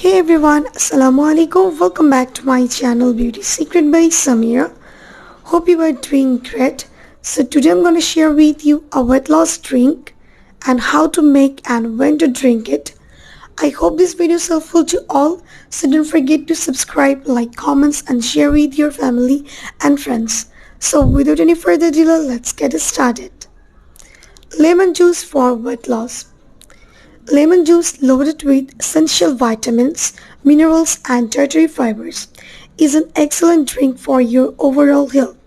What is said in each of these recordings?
Hey everyone, Assalamualaikum. Welcome back to my channel Beauty Secret by Samira. Hope you are doing great. So today I'm going to share with you a weight loss drink and how to make and when to drink it. I hope this video is helpful to all. So don't forget to subscribe, like, comments and share with your family and friends. So without any further delay, let's get started. Lemon juice for weight loss. Lemon juice, loaded with essential vitamins, minerals and dietary fibers, is an excellent drink for your overall health.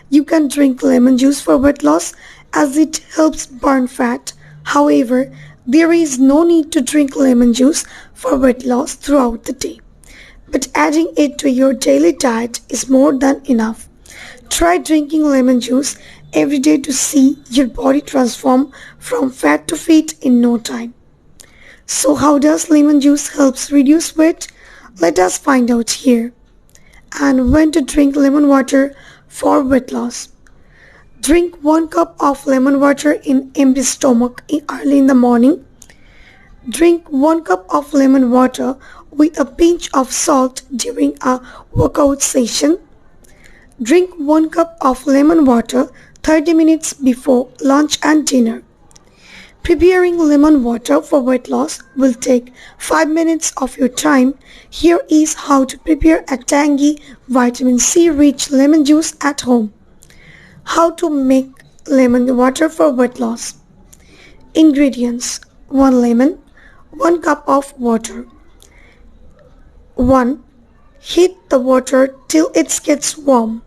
You can drink lemon juice for weight loss as it helps burn fat. However, there is no need to drink lemon juice for weight loss throughout the day. But adding it to your daily diet is more than enough. Try drinking lemon juice every day to see your body transform from fat to fit in no time. So how does lemon juice helps reduce weight? Let us find out here. And when to drink lemon water for weight loss. Drink 1 cup of lemon water in empty stomach early in the morning. Drink 1 cup of lemon water with a pinch of salt during a workout session. Drink 1 cup of lemon water 30 minutes before lunch and dinner. Preparing lemon water for weight loss will take 5 minutes of your time. Here is how to prepare a tangy vitamin C rich lemon juice at home. How to make lemon water for weight loss. Ingredients: 1 lemon, 1 cup of water. 1. Heat the water till it gets warm.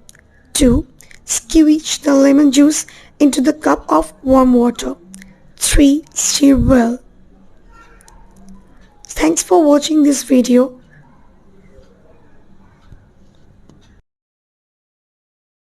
2. Squeeze the lemon juice into the cup of warm water. 3. Stir well. Thanks for watching this video.